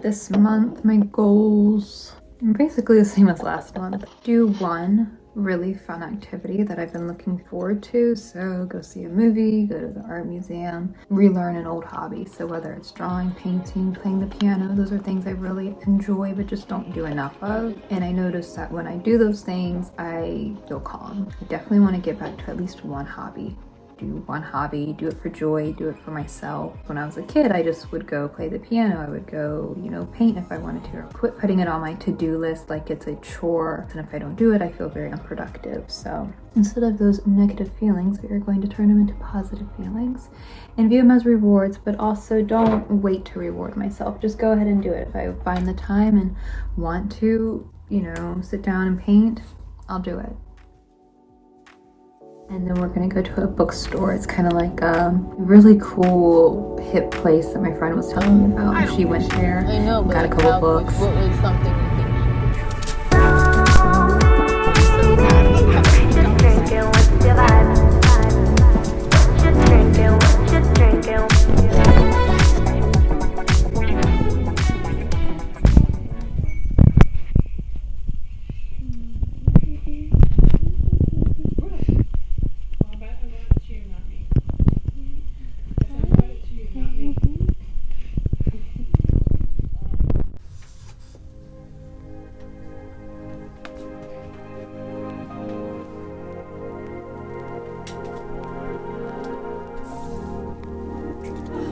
This month, my goals are basically the same as last month. Do one really fun activity that I've been looking forward to. So go see a movie, go to the art museum, relearn an old hobby. So whether it's drawing, painting, playing the piano, those are things I really enjoy but just don't do enough of. And I notice that when I do those things, I feel calm. I definitely want to get back to at least one hobby. Do one hobby, do it for joy, do it for myself. When I was a kid, I just would go play the piano. I would go, paint if I wanted to, or quit putting it on my to-do list like it's a chore. And if I don't do it, I feel very unproductive. So instead of those negative feelings, we are going to turn them into positive feelings and view them as rewards, but also don't wait to reward myself. Just go ahead and do it. If I find the time and want to, sit down and paint, I'll do it. And then we're gonna go to a bookstore. It's kind of like a really cool hip place that my friend was telling me about. She went there, I know, got a couple books. What was something you think?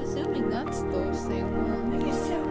Assuming that's the same one. You're so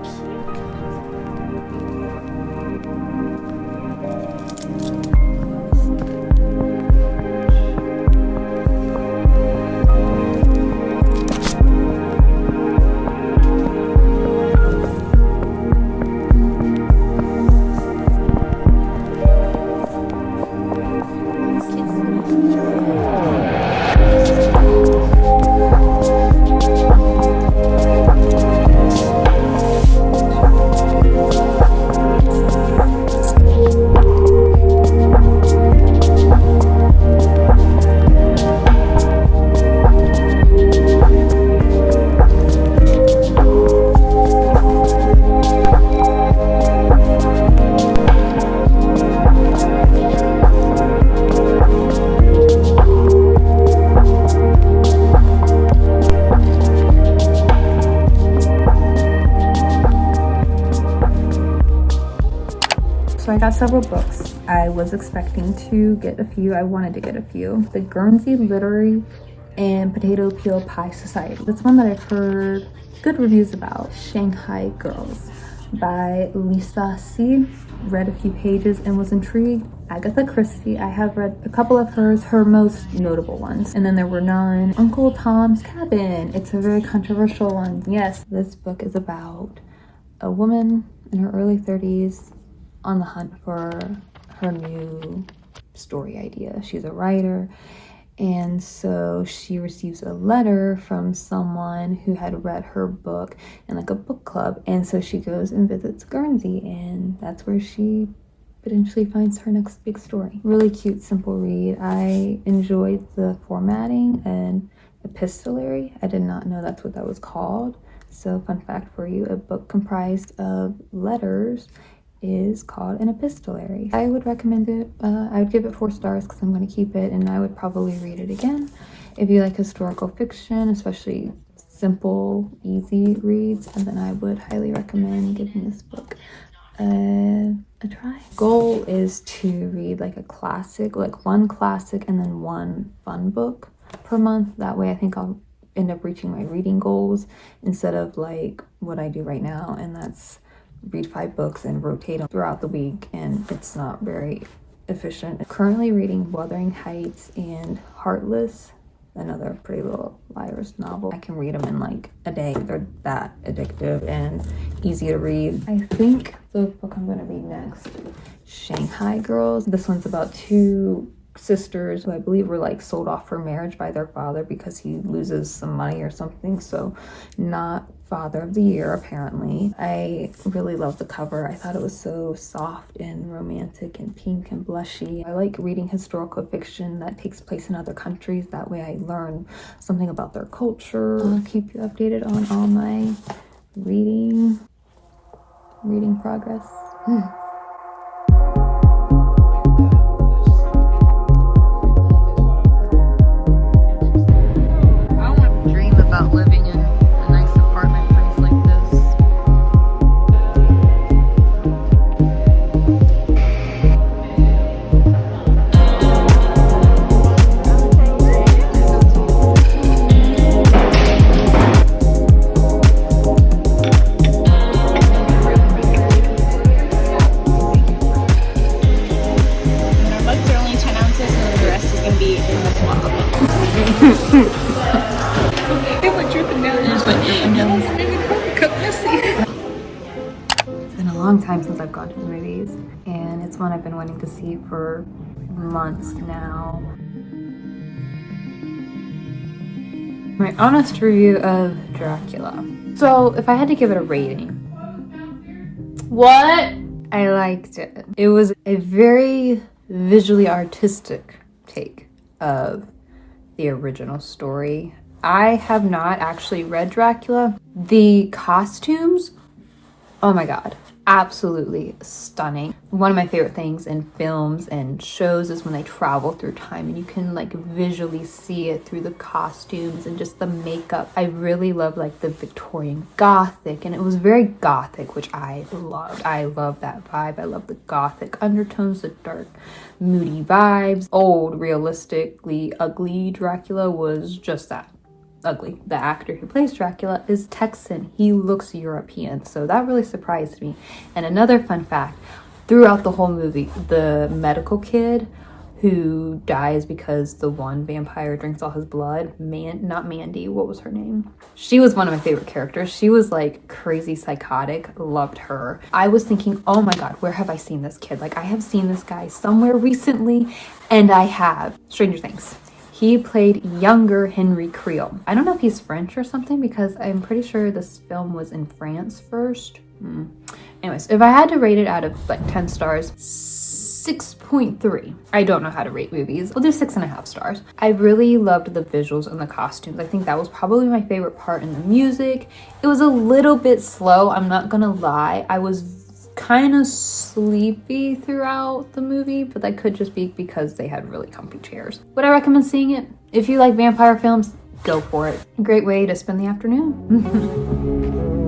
So I got several books. I was expecting to get a few. I wanted to get a few. The Guernsey Literary and Potato Peel Pie Society. That's one that I've heard good reviews about. Shanghai Girls by Lisa C. Read a few pages and was intrigued. Agatha Christie, I have read a couple of her most notable ones. And then there were none. Uncle Tom's Cabin. It's a very controversial one. Yes, this book is about a woman in her early 30s on the hunt for her new story idea. She's a writer, and so she receives a letter from someone who had read her book in like a book club, and so she goes and visits Guernsey, and that's where she potentially finds her next big story. Really cute, simple read. I enjoyed the formatting and epistolary. I did not know that's what that was called. So fun fact for you, a book comprised of letters is called an epistolary. I would recommend it. I would give it 4 stars because I'm going to keep it, and I would probably read it again. If you like historical fiction, especially simple, easy reads, and then I would highly recommend giving this book a try. Goal is to read like a classic, like one classic and then one fun book per month. That way I think I'll end up reaching my reading goals instead of like what I do right now, and that's read 5 books and rotate them throughout the week, and it's not very efficient. Currently reading Wuthering Heights and Heartless, another Pretty Little Liars novel. I can read them in like a day. They're that addictive and easy to read. I think the book I'm going to read next, Shanghai Girls. This one's about 2 sisters who I believe were like sold off for marriage by their father because he loses some money or something. So not father of the year apparently. I really love the cover. I thought it was so soft and romantic and pink and blushy. I like reading historical fiction that takes place in other countries. That way I learn something about their culture. I'll keep you updated on all my reading. reading progress. I want to dream about living in a nice apartment place like this. Our bugs are only 10 ounces and then the rest is going to be in the swallow. It went dripping down. It just went dripping down. It's been a long time since I've gone to the movies, and it's one I've been wanting to see for months now. My honest review of Dracula. So, if I had to give it a rating, What? I liked it. It was a very visually artistic take of the original story. I have not actually read Dracula. The costumes, oh my god, absolutely stunning. One of my favorite things in films and shows is when they travel through time and you can like visually see it through the costumes and just the makeup. I really love like the Victorian Gothic, and it was very gothic, which I loved. I love that vibe. I love the gothic undertones, the dark moody vibes. Old, realistically ugly Dracula was just that. Ugly. The actor who plays Dracula is Texan. He looks European, so that really surprised me. And another fun fact, throughout the whole movie, the medical kid who dies because the one vampire drinks all his blood, not Mandy, what was her name? She was one of my favorite characters. She was like crazy psychotic, loved her. I was thinking, oh my god, where have I seen this kid? Like I have seen this guy somewhere recently, and I have. Stranger Things. He played younger Henry Creel. I don't know if he's French or something because I'm pretty sure this film was in France first. Anyways, if I had to rate it out of like 10 stars, 6.3. I don't know how to rate movies. We'll do 6.5 stars. I really loved the visuals and the costumes. I think that was probably my favorite part. In the music, it was a little bit slow, I'm not gonna lie. I was kind of sleepy throughout the movie, but that could just be because they had really comfy chairs. Would I recommend seeing it? If you like vampire films, go for it. A great way to spend the afternoon.